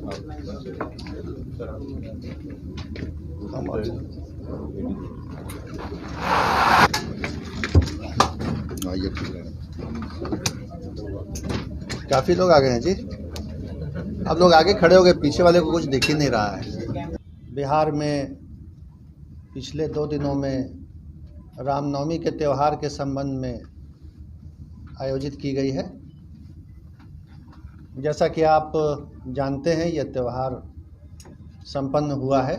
काफी लोग आ गए हैं जी। आप लोग आगे खड़े हो गए, पीछे वाले को कुछ दिख ही नहीं रहा है। बिहार में पिछले 2 दिनों में रामनवमी के त्यौहार के संबंध में आयोजित की गई है। जैसा कि आप जानते हैं, यह त्यौहार संपन्न हुआ है।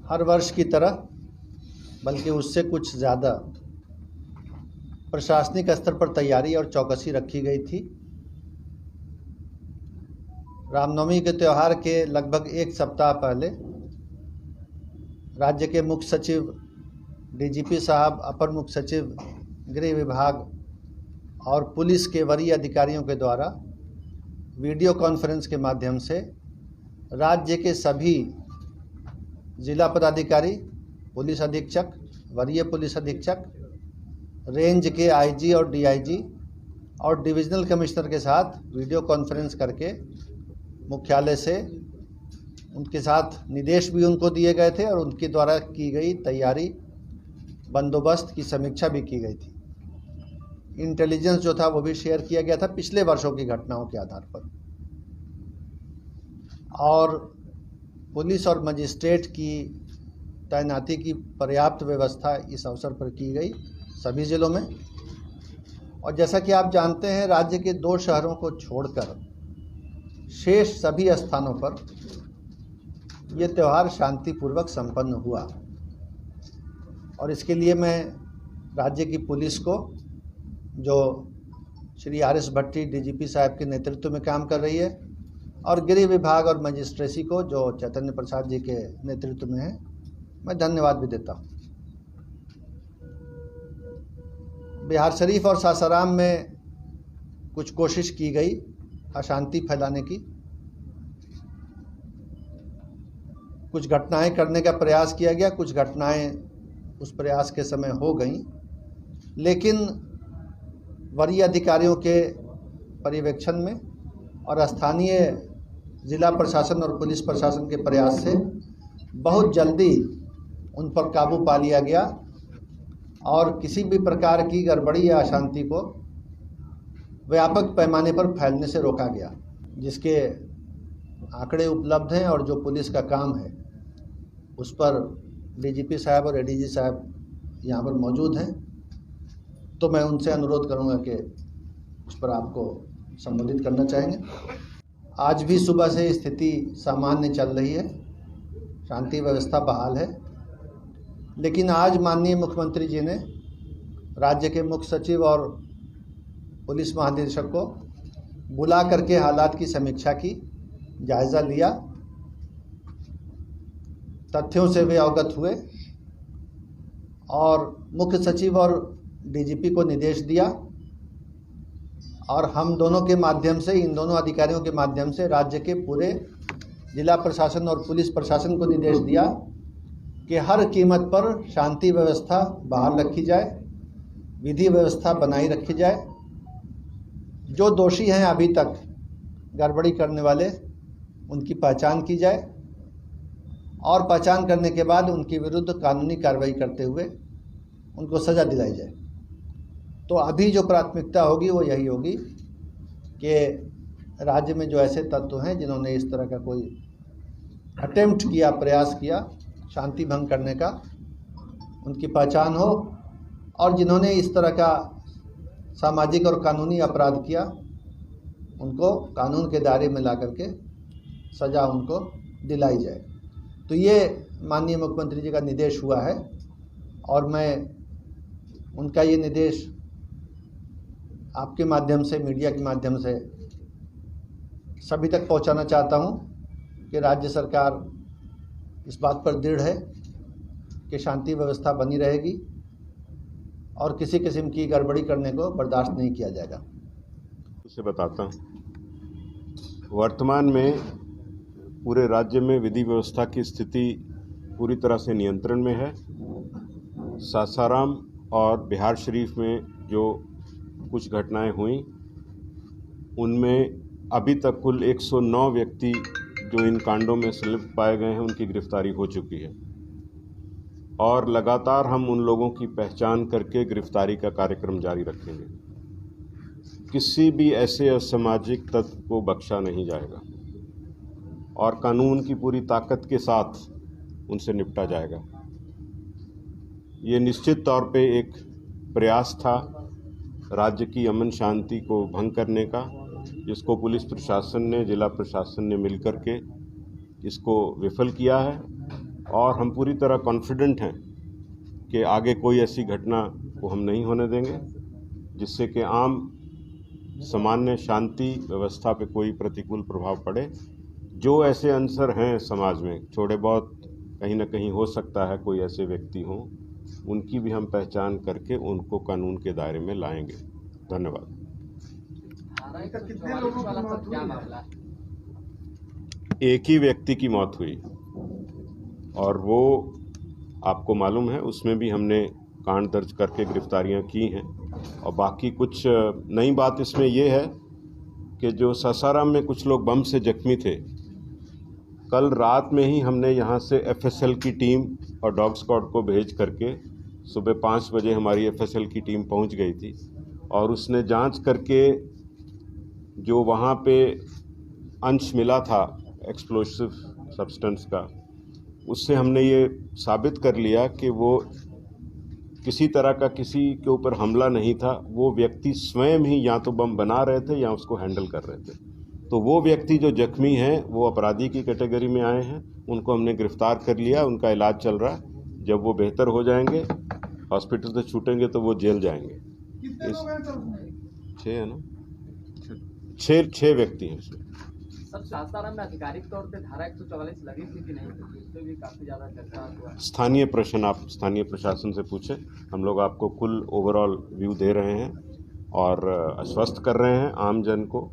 हर वर्ष की तरह, बल्कि उससे कुछ ज़्यादा प्रशासनिक स्तर पर तैयारी और चौकसी रखी गई थी। रामनवमी के त्यौहार के लगभग 1 सप्ताह पहले राज्य के मुख्य सचिव, डीजीपी साहब, अपर मुख्य सचिव, गृह विभाग और पुलिस के वरीय अधिकारियों के द्वारा वीडियो कॉन्फ्रेंस के माध्यम से राज्य के सभी जिला पदाधिकारी, पुलिस अधीक्षक, वरीय पुलिस अधीक्षक, रेंज के आईजी और डीआईजी और डिविजनल कमिश्नर के साथ वीडियो कॉन्फ्रेंस करके मुख्यालय से उनके साथ निर्देश भी उनको दिए गए थे और उनके द्वारा की गई तैयारी, बंदोबस्त की समीक्षा भी की गई थी। इंटेलिजेंस जो था वो भी शेयर किया गया था पिछले वर्षों की घटनाओं के आधार पर, और पुलिस और मजिस्ट्रेट की तैनाती की पर्याप्त व्यवस्था इस अवसर पर की गई सभी जिलों में। और जैसा कि आप जानते हैं, राज्य के 2 शहरों को छोड़कर शेष सभी स्थानों पर यह त्यौहार शांतिपूर्वक संपन्न हुआ। और इसके लिए मैं राज्य की पुलिस को, जो श्री RS भट्टी डीजीपी साहब के नेतृत्व में काम कर रही है, और गृह विभाग और मजिस्ट्रेसी को, जो चैतन्य प्रसाद जी के नेतृत्व में है, मैं धन्यवाद भी देता हूँ। बिहार शरीफ और सासाराम में कुछ कोशिश की गई अशांति फैलाने की, कुछ घटनाएं करने का प्रयास किया गया, कुछ घटनाएं उस प्रयास के समय हो गईं, लेकिन वरीय अधिकारियों के पर्यवेक्षण में और स्थानीय जिला प्रशासन और पुलिस प्रशासन के प्रयास से बहुत जल्दी उन पर काबू पा लिया गया और किसी भी प्रकार की गड़बड़ी या अशांति को व्यापक पैमाने पर फैलने से रोका गया, जिसके आंकड़े उपलब्ध हैं। और जो पुलिस का काम है उस पर डीजीपी साहब और एडीजी साहब यहाँ पर मौजूद हैं, तो मैं उनसे अनुरोध करूँगा कि उस पर आपको संबोधित करना चाहेंगे। आज भी सुबह से स्थिति सामान्य चल रही है, शांति व्यवस्था बहाल है, लेकिन आज माननीय मुख्यमंत्री जी ने राज्य के मुख्य सचिव और पुलिस महानिदेशक को बुला करके हालात की समीक्षा की, जायज़ा लिया, तथ्यों से वे अवगत हुए और मुख्य सचिव और डीजीपी को निर्देश दिया, और हम दोनों के माध्यम से, इन दोनों अधिकारियों के माध्यम से राज्य के पूरे जिला प्रशासन और पुलिस प्रशासन को निर्देश दिया कि हर कीमत पर शांति व्यवस्था बहाल रखी जाए, विधि व्यवस्था बनाई रखी जाए। जो दोषी हैं अभी तक गड़बड़ी करने वाले, उनकी पहचान की जाए और पहचान करने के बाद उनके विरुद्ध कानूनी कार्रवाई करते हुए उनको सज़ा दिलाई जाए। तो अभी जो प्राथमिकता होगी वो यही होगी कि राज्य में जो ऐसे तत्व हैं जिन्होंने इस तरह का कोई अटेम्प्ट किया, प्रयास किया शांति भंग करने का, उनकी पहचान हो, और जिन्होंने इस तरह का सामाजिक और कानूनी अपराध किया उनको कानून के दायरे में ला करके सज़ा उनको दिलाई जाए। तो ये माननीय मुख्यमंत्री जी का निर्देश हुआ है और मैं उनका ये निर्देश आपके माध्यम से, मीडिया के माध्यम से सभी तक पहुंचाना चाहता हूं कि राज्य सरकार इस बात पर दृढ़ है कि शांति व्यवस्था बनी रहेगी और किसी किस्म की गड़बड़ी करने को बर्दाश्त नहीं किया जाएगा। उसे बताता हूँ, वर्तमान में पूरे राज्य में विधि व्यवस्था की स्थिति पूरी तरह से नियंत्रण में है। सासाराम और बिहार शरीफ में जो कुछ घटनाएं हुई उनमें अभी तक कुल 109 व्यक्ति जो इन कांडों में संलिप्त पाए गए हैं उनकी गिरफ्तारी हो चुकी है और लगातार हम उन लोगों की पहचान करके गिरफ्तारी का कार्यक्रम जारी रखेंगे। किसी भी ऐसे असामाजिक तत्व को बख्शा नहीं जाएगा और कानून की पूरी ताकत के साथ उनसे निपटा जाएगा। ये निश्चित तौर पे एक प्रयास था राज्य की अमन शांति को भंग करने का, जिसको पुलिस प्रशासन ने, जिला प्रशासन ने मिलकर के इसको विफल किया है और हम पूरी तरह कॉन्फिडेंट हैं कि आगे कोई ऐसी घटना को हम नहीं होने देंगे जिससे कि आम सामान्य शांति व्यवस्था पे कोई प्रतिकूल प्रभाव पड़े। जो ऐसे अंसर हैं समाज में, थोड़े बहुत कहीं ना कहीं हो सकता है कोई ऐसे व्यक्ति हों, उनकी भी हम पहचान करके उनको कानून के दायरे में लाएंगे। धन्यवाद। कितने लोगों की मौत हुई? एक ही व्यक्ति की मौत हुई और वो आपको मालूम है, उसमें भी हमने कांड दर्ज करके गिरफ्तारियां की हैं। और बाकी कुछ नई बात इसमें ये है कि जो सासाराम में कुछ लोग बम से जख्मी थे, कल रात में ही हमने यहाँ से एफएसएल की टीम और डॉग स्क्वाड को भेज करके सुबह 5 बजे हमारी एफएसएल की टीम पहुँच गई थी और उसने जांच करके जो वहाँ पे अंश मिला था एक्सप्लोसिव सब्सटेंस का, उससे हमने ये साबित कर लिया कि वो किसी तरह का किसी के ऊपर हमला नहीं था। वो व्यक्ति स्वयं ही या तो बम बना रहे थे या उसको हैंडल कर रहे थे। तो वो व्यक्ति जो जख्मी हैं वो अपराधी की कैटेगरी में आए हैं, उनको हमने गिरफ्तार कर लिया, उनका इलाज चल रहा है। जब वो बेहतर हो जाएंगे, हॉस्पिटल से छूटेंगे तो वो जेल जाएंगे। कितने लोग हैं सर उसमें? 6 है ना, 6 व्यक्ति हैं उसमें। सर, सासाराम में आधिकारिक तौर पे धारा 144 लगी थी कि नहीं, इस पे भी काफी ज्यादा चर्चा हुआ। स्थानीय प्रश्न आप स्थानीय प्रशासन से पूछें। हम लोग आपको कुल ओवरऑल व्यू दे रहे हैं और आश्वस्त कर रहे हैं आम जन को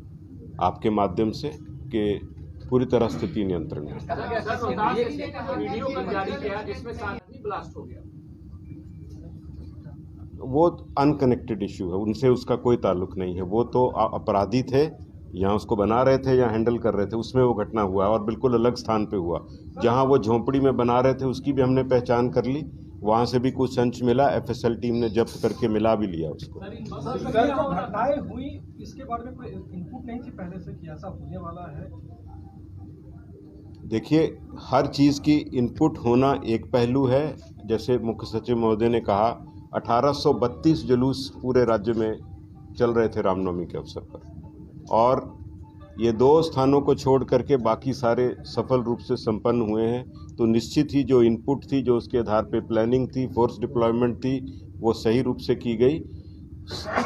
आपके माध्यम से कि पूरी तरह स्थिति नियंत्रण में है। वीडियो कल जारी किया जिसमें साथ ही ब्लास्ट हो गया। वो अनकनेक्टेड इशू है, उनसे उसका कोई ताल्लुक नहीं है। वो तो अपराधी थे, या उसको बना रहे थे या हैंडल कर रहे थे, उसमें वो घटना हुआ और बिल्कुल अलग स्थान पे हुआ। जहां वो झोंपड़ी में बना रहे थे उसकी भी हमने पहचान कर ली, वहां से भी कुछ अंश मिला, एफएसएल टीम ने जब्त करके मिला भी लिया उसको। सर, जो घटनाएं हुई इसके बारे में कोई इनपुट नहीं थी पहले से कि ऐसा होने वाला है? देखिए, हर चीज़ की इनपुट होना एक पहलू है। जैसे मुख्य सचिव महोदय ने कहा, 1832 जुलूस पूरे राज्य में चल रहे थे रामनवमी के अवसर पर, और ये 2 स्थानों को छोड़ करके बाकी सारे सफल रूप से संपन्न हुए हैं। तो निश्चित ही जो इनपुट थी, जो उसके आधार पे प्लानिंग थी, फोर्स डिप्लॉयमेंट थी, वो सही रूप से की गई।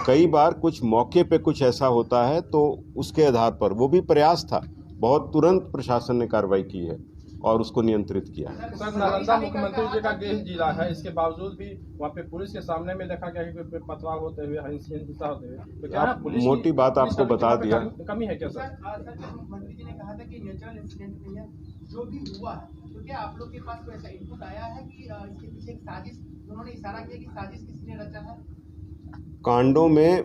कई बार कुछ मौके पे कुछ ऐसा होता है तो उसके आधार पर, वो भी प्रयास था, बहुत तुरंत प्रशासन ने कार्रवाई की है और उसको नियंत्रित किया। सर, नालंदा मुख्यमंत्री जी का गृह जिला है, इसके बावजूद भी वहाँ पे पुलिस के सामने में देखा गया कि पथराव होते हुए, हिंसा होते हुए, तो क्या पुलिस मोटी बात आपको बता दिया। कमी है क्या सर? मुख्यमंत्री जी ने कहा था कि नेचुरल इंसिडेंट नहीं है, जो भी हुआ है, तो क्या आप लोग के पास कोई ऐसा इनपुट आया है कि इसके पीछे एक साजिश, उन्होंने इशारा किया कि साजिश किसी ने रचा है? कांडों में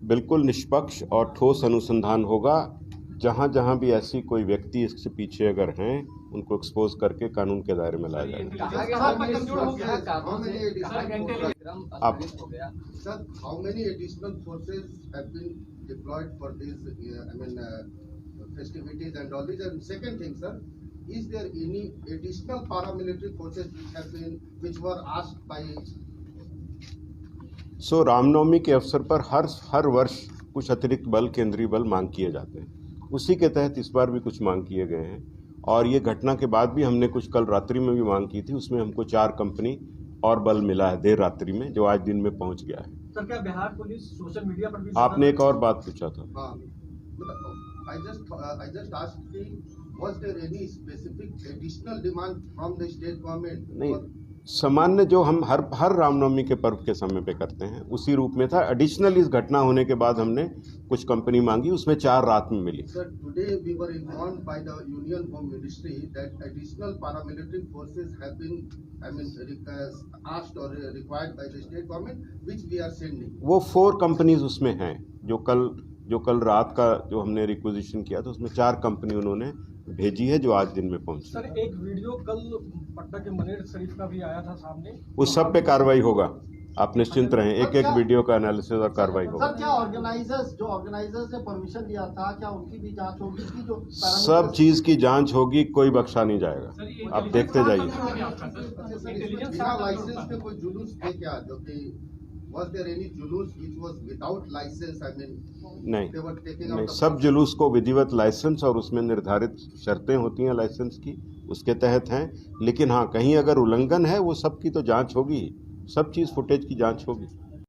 बिल्कुल निष्पक्ष और ठोस अनुसंधान होगा। जहाँ जहाँ भी ऐसी कोई व्यक्ति इसके पीछे अगर हैं, उनको एक्सपोज करके कानून के दायरे में लाया जाएगा। आप Sir, how many additional forces have been deployed for these, festivities and all these? And second thing, sir, is there any additional paramilitary forces which were asked by? सो रामनवमी के अवसर पर हर वर्ष कुछ अतिरिक्त बल, केंद्रीय बल मांग किए जाते हैं। उसी के तहत इस बार भी कुछ मांग किए गए हैं और ये घटना के बाद भी हमने कुछ कल रात्रि में भी मांग की थी। उसमें हमको 4 कंपनी और बल मिला है देर रात्रि में, जो आज दिन में पहुंच गया है। सर, क्या बिहार पुलिस सोशल मीडिया पर भी? आपने एक और बात पूछा था। I just asked, was there any specific additional demand from the state government? नहीं, सामान्य जो हम हर रामनवमी के पर्व के समय पे करते हैं उसी रूप में था। एडिशनल इस घटना होने के बाद हमने कुछ कंपनी मांगी, उसमें 4 रात में मिली। Sir, today we were informed by the Union Home Ministry that additional paramilitary forces have been, asked or required by the state government, which we are sending. वो 4 कंपनीज उसमें हैं, जो कल जो कल रात का जो हमने रिक्विजिशन किया था उसमें 4 कंपनी उन्होंने भेजी है जो आज दिन में पहुंची। सर एक वीडियो कल पटना के मनेर शरीफ का भी आया था सामने, उस सब पे कार्रवाई होगा, आप निश्चिंत रहें। एक एक वीडियो का एनालिसिस और कार्रवाई होगा। सर क्या ऑर्गेनाइजर्स ने परमिशन दिया था, क्या उनकी भी जांच होगी कि जो सब चीज की जांच होगी, कोई बख्शा नहीं जाएगा, आप देखते जाइए। बिना लाइसेंस के कोई जुलूस थे क्या, जो कि was there any जुलूस which was without license? I mean, नहीं they were taking out नहीं, the सब जुलूस को विधिवत लाइसेंस और उसमें निर्धारित शर्तें होती हैं लाइसेंस की, उसके तहत हैं। लेकिन हाँ, कहीं अगर उल्लंघन है वो सब की तो जांच होगी, सब चीज़ फुटेज की जांच होगी।